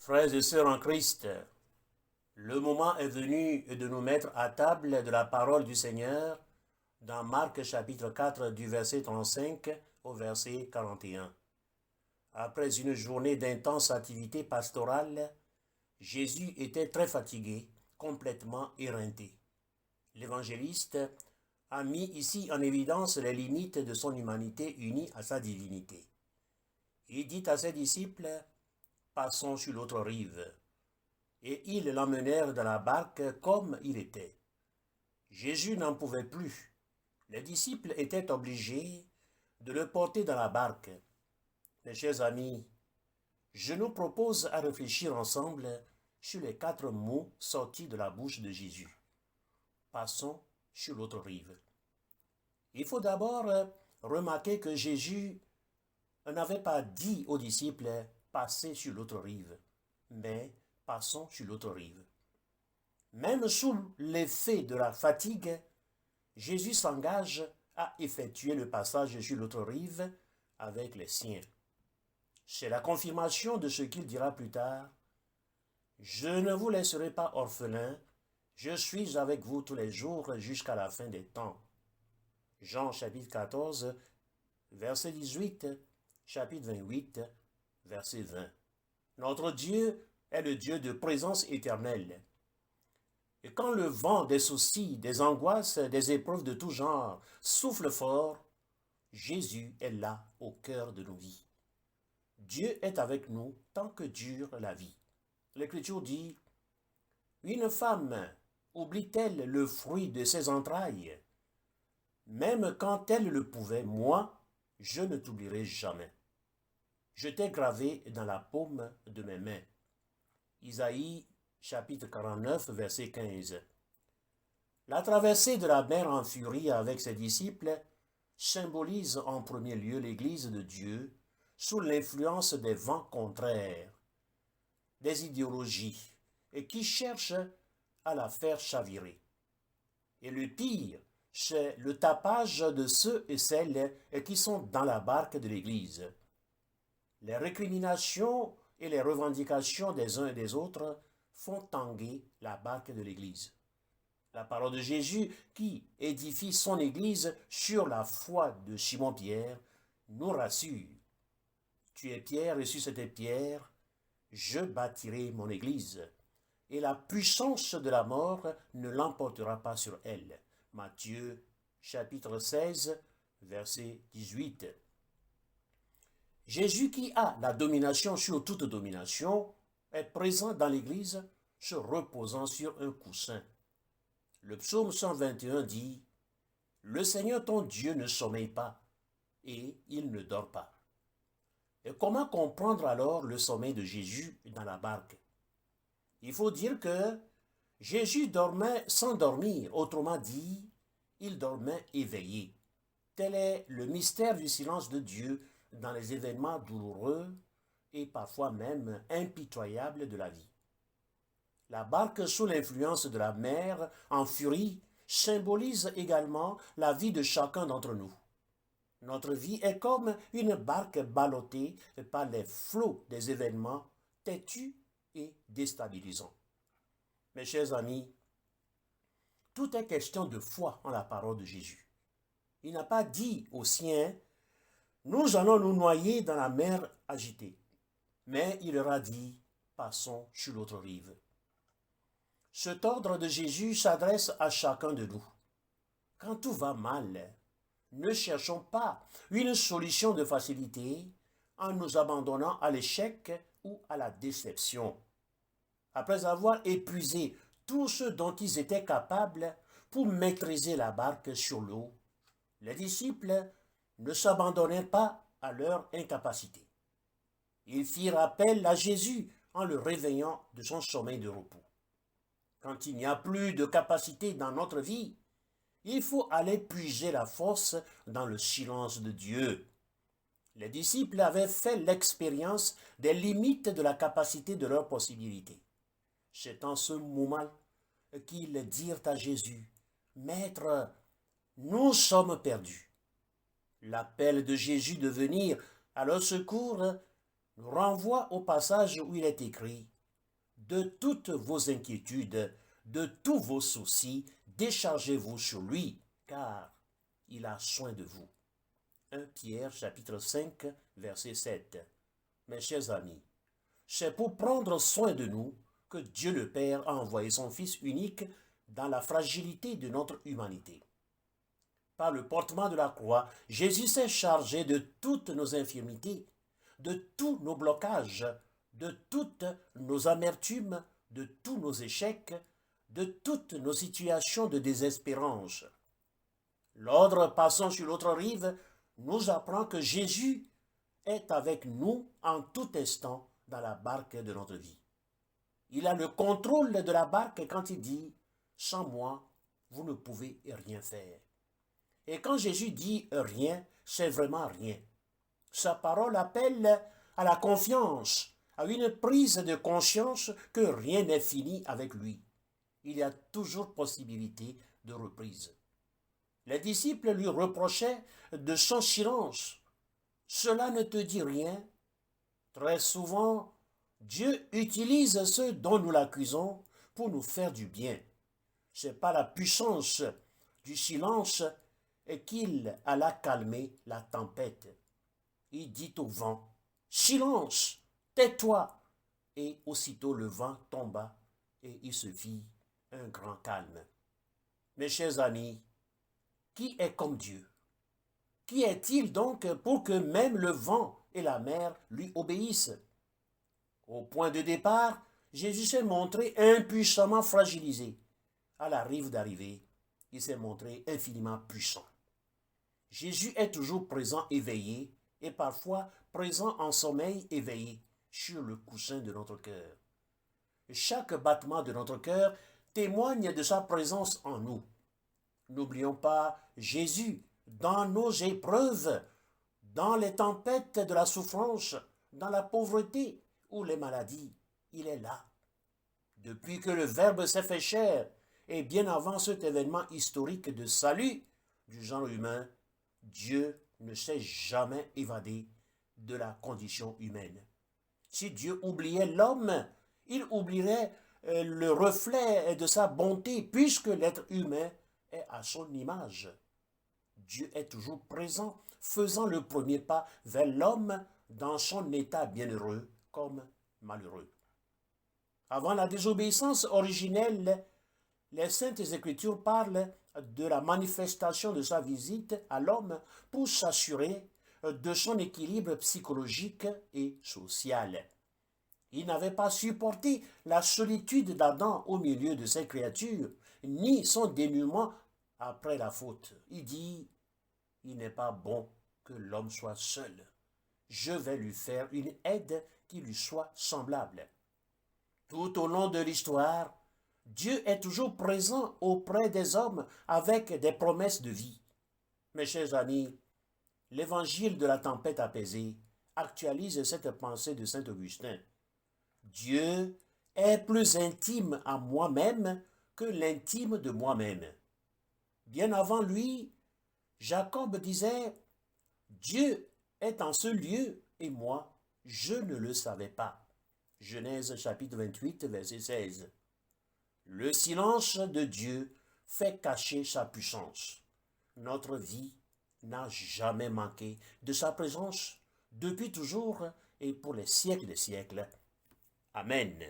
Frères et sœurs en Christ, le moment est venu de nous mettre à table de la parole du Seigneur dans Marc chapitre 4 du verset 35 au verset 41. Après une journée d'intense activité pastorale, Jésus était très fatigué, complètement éreinté. L'évangéliste a mis ici en évidence les limites de son humanité unie à sa divinité. Il dit à ses disciples, passons sur l'autre rive. Et ils l'emmenèrent dans la barque comme il était. Jésus n'en pouvait plus. Les disciples étaient obligés de le porter dans la barque. Mes chers amis, je nous propose à réfléchir ensemble sur les 4 mots sortis de la bouche de Jésus. Passons sur l'autre rive. Il faut d'abord remarquer que Jésus n'avait pas dit aux disciples passez sur l'autre rive, mais passons sur l'autre rive. Même sous l'effet de la fatigue, Jésus s'engage à effectuer le passage sur l'autre rive avec les siens. C'est la confirmation de ce qu'il dira plus tard. Je ne vous laisserai pas orphelins, je suis avec vous tous les jours jusqu'à la fin des temps. Jean chapitre 14, verset 18, chapitre 28, verset 20. Notre Dieu est le Dieu de présence éternelle. Et quand le vent des soucis, des angoisses, des épreuves de tout genre souffle fort, Jésus est là au cœur de nos vies. Dieu est avec nous tant que dure la vie. L'Écriture dit, une femme oublie-t-elle le fruit de ses entrailles? Même quand elle le pouvait, moi, je ne t'oublierai jamais. Je t'ai gravé dans la paume de mes mains. Isaïe chapitre 49, verset 15. La traversée de la mer en furie avec ses disciples symbolise en premier lieu l'Église de Dieu sous l'influence des vents contraires, des idéologies, et qui cherchent à la faire chavirer. Et le pire, c'est le tapage de ceux et celles qui sont dans la barque de l'Église. Les récriminations et les revendications des uns et des autres font tanguer la barque de l'Église. La parole de Jésus, qui édifie son Église sur la foi de Simon-Pierre, nous rassure. Tu es Pierre et sur cette pierre, je bâtirai mon Église, et la puissance de la mort ne l'emportera pas sur elle. Matthieu chapitre 16, verset 18. Jésus qui a la domination sur toute domination est présent dans l'Église se reposant sur un coussin. Le psaume 121 dit « Le Seigneur ton Dieu ne sommeille pas et il ne dort pas ». Et comment comprendre alors le sommeil de Jésus dans la barque? Il faut dire que Jésus dormait sans dormir, autrement dit, il dormait éveillé. Tel est le mystère du silence de Dieu dans les événements douloureux et parfois même impitoyables de la vie. La barque sous l'influence de la mer en furie symbolise également la vie de chacun d'entre nous. Notre vie est comme une barque ballottée par les flots des événements têtus et déstabilisants. Mes chers amis, tout est question de foi en la parole de Jésus. Il n'a pas dit aux siens, nous allons nous noyer dans la mer agitée, mais il leur a dit, passons sur l'autre rive. Cet ordre de Jésus s'adresse à chacun de nous. Quand tout va mal, ne cherchons pas une solution de facilité en nous abandonnant à l'échec ou à la déception. Après avoir épuisé tout ce dont ils étaient capables pour maîtriser la barque sur l'eau, les disciples ne s'abandonnèrent pas à leur incapacité. Ils firent appel à Jésus en le réveillant de son sommeil de repos. Quand il n'y a plus de capacité dans notre vie, il faut aller puiser la force dans le silence de Dieu. Les disciples avaient fait l'expérience des limites de la capacité de leurs possibilités. C'est en ce moment qu'ils dirent à Jésus, « Maître, nous sommes perdus. » L'appel de Jésus de venir à leur secours nous renvoie au passage où il est écrit de toutes vos inquiétudes, de tous vos soucis, déchargez-vous sur lui, car il a soin de vous. 1 Pierre chapitre 5, verset 7. Mes chers amis, c'est pour prendre soin de nous que Dieu le Père a envoyé son Fils unique dans la fragilité de notre humanité. Par le portement de la croix, Jésus s'est chargé de toutes nos infirmités, de tous nos blocages, de toutes nos amertumes, de tous nos échecs, de toutes nos situations de désespérance. L'ordre passant sur l'autre rive nous apprend que Jésus est avec nous en tout instant dans la barque de notre vie. Il a le contrôle de la barque quand il dit « Sans moi, vous ne pouvez rien faire ». Et quand Jésus dit « rien », c'est vraiment rien. Sa parole appelle à la confiance, à une prise de conscience que rien n'est fini avec lui. Il y a toujours possibilité de reprise. Les disciples lui reprochaient de son silence. Cela ne te dit rien. Très souvent, Dieu utilise ceux dont nous l'accusons pour nous faire du bien. C'est par la puissance du silence qu'il alla calmer la tempête. Il dit au vent, « Silence, tais-toi !» Et aussitôt le vent tomba et il se fit un grand calme. Mes chers amis, qui est comme Dieu? Qui est-il donc pour que même le vent et la mer lui obéissent? Au point de départ, Jésus s'est montré impuissamment fragilisé. À la rive d'arrivée, il s'est montré infiniment puissant. Jésus est toujours présent éveillé et parfois présent en sommeil éveillé sur le coussin de notre cœur. Chaque battement de notre cœur témoigne de sa présence en nous. N'oublions pas Jésus dans nos épreuves, dans les tempêtes de la souffrance, dans la pauvreté ou les maladies. Il est là. Depuis que le Verbe s'est fait chair et bien avant cet événement historique de salut du genre humain, Dieu ne s'est jamais évadé de la condition humaine. Si Dieu oubliait l'homme, il oublierait le reflet de sa bonté, puisque l'être humain est à son image. Dieu est toujours présent, faisant le premier pas vers l'homme dans son état bienheureux comme malheureux. Avant la désobéissance originelle, les Saintes Écritures parlent de la manifestation de sa visite à l'homme pour s'assurer de son équilibre psychologique et social. Il n'avait pas supporté la solitude d'Adam au milieu de ses créatures, ni son dénuement après la faute. Il dit, il n'est pas bon que l'homme soit seul. Je vais lui faire une aide qui lui soit semblable. Tout au long de l'histoire, Dieu est toujours présent auprès des hommes avec des promesses de vie. Mes chers amis, l'évangile de la tempête apaisée actualise cette pensée de saint Augustin. Dieu est plus intime à moi-même que l'intime de moi-même. Bien avant lui, Jacob disait, Dieu est en ce lieu et moi, je ne le savais pas. Genèse chapitre 28, verset 16. Le silence de Dieu fait cacher sa puissance. Notre vie n'a jamais manqué de sa présence depuis toujours et pour les siècles des siècles. Amen.